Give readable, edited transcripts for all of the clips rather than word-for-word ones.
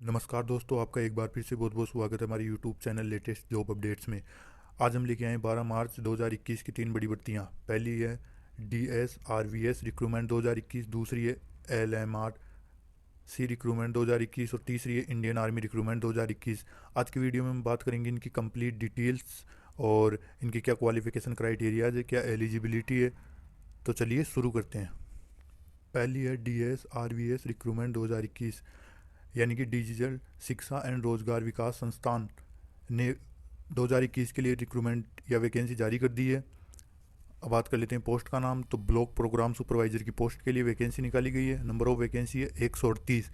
नमस्कार दोस्तों, आपका एक बार फिर से बहुत बहुत स्वागत है हमारे YouTube channel latest job updates में। आज हम लेके आए 12 मार्च 2021 की तीन बड़ी भर्तियाँ। पहली है DSRVS रिक्रूटमेंट 2021, दूसरी है LMRC रिक्रूटमेंट 2021 और तीसरी है इंडियन आर्मी रिक्रूटमेंट 2021। आज की वीडियो में हम बात करेंगे इनकी कंप्लीट डिटेल्स और इनकी क्या क्वालिफिकेशन क्राइटेरियाज है, क्या एलिजिबिलिटी है। तो चलिए शुरू करते हैं। पहली है DSRVS रिक्रूटमेंट 2021, यानी कि डिजिटल शिक्षा एंड रोजगार विकास संस्थान ने 2021 के लिए रिक्रूटमेंट या वैकेंसी जारी कर दी है। अब बात कर लेते हैं पोस्ट का नाम। तो ब्लॉक प्रोग्राम सुपरवाइजर की पोस्ट के लिए वैकेंसी निकाली गई है। नंबर ऑफ वैकेंसी है 138।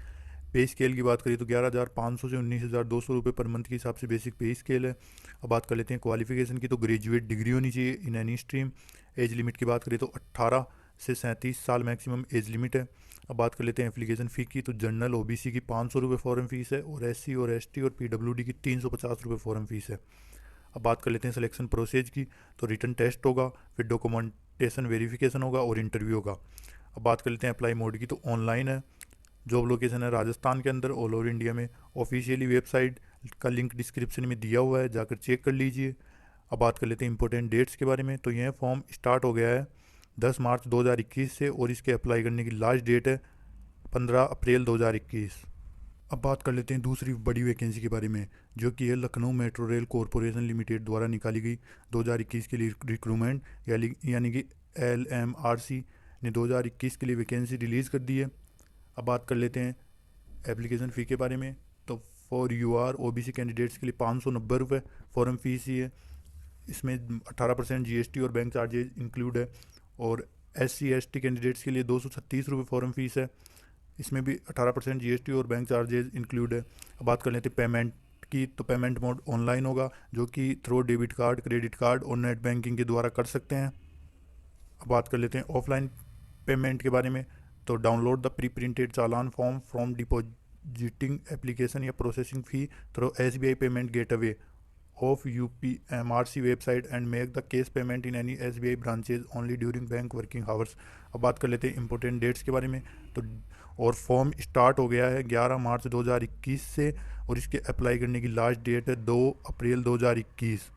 पे स्केल की बात करें तो 11,500 से 19,200 रुपये पर मंथ के हिसाब से बेसिक पे स्केल है। अब बात कर लेते हैं क्वालिफिकेशन की। तो ग्रेजुएट डिग्री होनी चाहिए in any stream. Age limit की बात करें तो 18 से 37 साल मैक्सिमम एज लिमिट है। अब बात कर लेते हैं एप्लीकेशन फ़ी की। तो जनरल ओबीसी की 500 रुपये फॉर्म फीस है और एससी और एसटी और पीडब्ल्यूडी की 350 रुपये फॉर्म फीस है। अब बात कर लेते हैं सिलेक्शन प्रोसेस की। तो रिटन टेस्ट होगा, फिर डॉक्यूमेंटेशन वेरिफिकेशन होगा और इंटरव्यू होगा। अब बात कर लेते हैं अप्लाई मोड की। तो ऑनलाइन है। जॉब लोकेशन है राजस्थान के अंदर, ऑल ओवर इंडिया में। ऑफिशियली वेबसाइट का लिंक डिस्क्रिप्शन में दिया हुआ है, जाकर चेक कर लीजिए। अब बात कर लेते हैं इंपॉर्टेंट डेट्स के बारे में। तो यह फॉर्म स्टार्ट हो गया है 10 मार्च 2021 से और इसके अप्लाई करने की लास्ट डेट है 15 अप्रैल 2021। अब बात कर लेते हैं दूसरी बड़ी वैकेंसी के बारे में, जो कि है Lucknow metro rail corporation limited द्वारा निकाली गई 2021 के लिए रिक्रूटमेंट, यानी कि LMRC ने 2021 के लिए वैकेंसी रिलीज़ कर दी है। अब बात कर लेते हैं एप्लीकेशन फ़ी के बारे में। तो फॉर UR OBC कैंडिडेट्स के लिए 590 रुपये फॉर्म फीस ही है। इसमें 18% GST और बैंक चार्जेज इंक्लूड है। और SC ST कैंडिडेट्स के लिए 236 रुपये फॉर्म फीस है। इसमें भी 18% GST और बैंक चार्जेज इंक्लूड है। अब बात कर लेते हैं पेमेंट की। तो पेमेंट मोड ऑनलाइन होगा, जो कि through debit card, credit card और नेट बैंकिंग के द्वारा कर सकते हैं। अब बात कर लेते हैं ऑफलाइन पेमेंट के बारे में। तो download the pre printed challan form from depositing application या processing fee through SBI payment gateway of UPMRC website and make the cash payment in any SBI branches only during bank working hours. अब बात कर लेते हैं important dates के बारे में। तो और फॉर्म स्टार्ट हो गया है 11 मार्च 2021 से और इसके अप्लाई करने की लास्ट डेट है 2 अप्रैल 2021।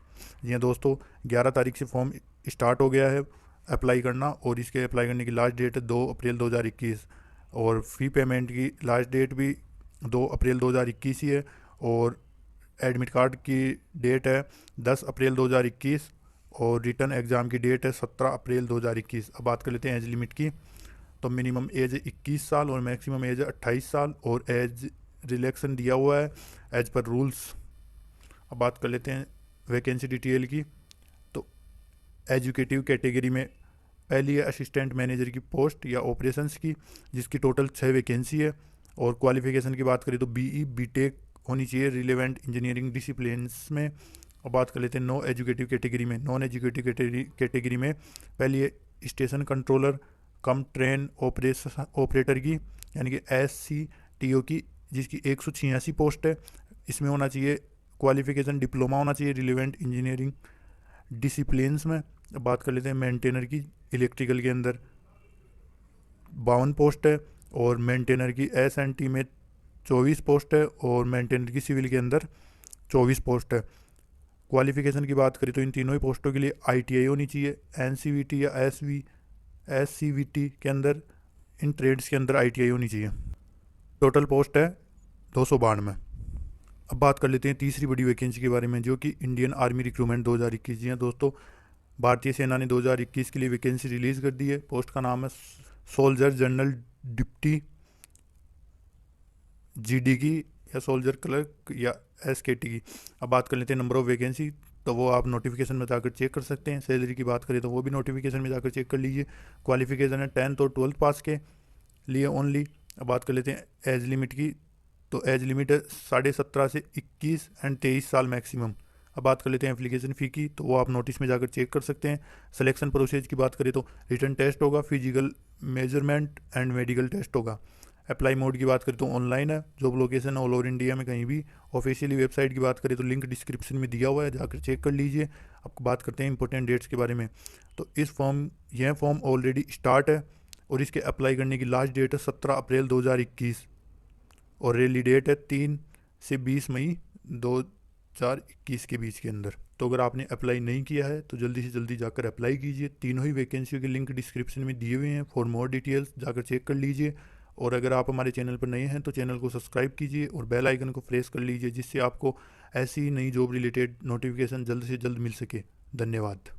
जी हाँ दोस्तों, 11 तारीख से फॉर्म स्टार्ट हो गया है अप्लाई करना और इसके अप्लाई करने की लास्ट डेट है 2 अप्रैल 2021। और फ़ी पेमेंट की लास्ट डेट भी 2 अप्रैल 2021 ही है। और एडमिट कार्ड की डेट है 10 अप्रैल 2021 और रिटर्न एग्ज़ाम की डेट है 17 अप्रैल 2021। अब बात कर लेते हैं एज लिमिट की। तो मिनिमम एज है 21 साल और मैक्सिमम एज है 28 साल और एज रिलैक्सन दिया हुआ है एज पर रूल्स। अब बात कर लेते हैं वैकेंसी डिटेल की। तो एजुकेटिव कैटेगरी में पहली है असिस्टेंट मैनेजर की पोस्ट या ऑपरेशंस की, जिसकी टोटल 6 वैकेंसी है। और क्वालिफिकेशन की बात करें तो BE BTech होनी चाहिए रिलेवेंट इंजीनियरिंग डिसिप्लिन्स में। और बात कर लेते हैं नो एजुकेटिव कैटेगरी में। नॉन एजुकेटिव कैटेगरी में पहली है station controller cum train operator की, यानी कि SCTO की, जिसकी 186 पोस्ट है। इसमें होना चाहिए क्वालिफिकेशन डिप्लोमा होना चाहिए रिलेवेंट इंजीनियरिंग डिसिप्लिन्स में। अब बात कर लेते हैं मेंटेनर की। इलेक्ट्रिकल के अंदर 52 पोस्ट है और मेंटेनर की S&T में 24 पोस्ट है और मेंटेनर की सिविल के अंदर 24 पोस्ट है। क्वालिफिकेशन की बात करें तो इन तीनों ही पोस्टों के लिए ITI होनी चाहिए। NCVT या SCVT के अंदर, इन ट्रेड्स के अंदर ITI होनी चाहिए। टोटल पोस्ट है 292। अब बात कर लेते हैं तीसरी बड़ी वैकेंसी के बारे में, जो कि इंडियन आर्मी रिक्रूटमेंट 2021। जी हाँ दोस्तों, भारतीय सेना ने 2021 के लिए वैकेंसी रिलीज़ कर दी है। पोस्ट का नाम है सोल्जर जनरल डिप्टी GD की, या सोल्जर क्लर्क या SKT की। अब बात कर लेते हैं नंबर ऑफ वैकेंसी। तो वो आप नोटिफिकेशन में जाकर चेक कर सकते हैं। सैलरी की बात करें तो वो भी नोटिफिकेशन में जाकर चेक कर लीजिए। क्वालिफिकेशन है 10th और 12th पास के लिए ओनली। अब बात कर लेते हैं एज लिमिट की। तो एज लिमिट है 17.5 से 21 एंड 23 साल मैक्सिमम। अब बात कर लेते हैं एप्लीकेशन फ़ी की। तो वो आप नोटिस में जाकर चेक कर सकते हैं। सिलेक्शन प्रोसेस की बात करें तो रिटन टेस्ट होगा, physical measurement and medical test होगा। अप्लाई मोड की बात करें तो ऑनलाइन है। Job location all over India में कहीं भी। ऑफिशियली वेबसाइट की बात करें तो लिंक डिस्क्रिप्शन में दिया हुआ है, जाकर चेक कर लीजिए। अब बात करते हैं इंपॉर्टेंट डेट्स के बारे में। तो यह फॉर्म ऑलरेडी स्टार्ट है और इसके अप्लाई करने की लास्ट डेट है 17 अप्रैल 2021। और रैली डेट है 3 से 20 मई 2021 के बीच के अंदर। तो अगर आपने अप्लाई नहीं किया है तो जल्दी से जल्दी जाकर अप्लाई कीजिए। तीनों ही वैकेंसियों के लिंक डिस्क्रिप्शन में दिए हुए हैं, फॉर मोर डिटेल्स जाकर चेक कर लीजिए। और अगर आप हमारे चैनल पर नए हैं तो चैनल को सब्सक्राइब कीजिए और बेल आइकन को प्रेस कर लीजिए, जिससे आपको ऐसी नई जॉब रिलेटेड नोटिफिकेशन जल्द से जल्द मिल सके। धन्यवाद।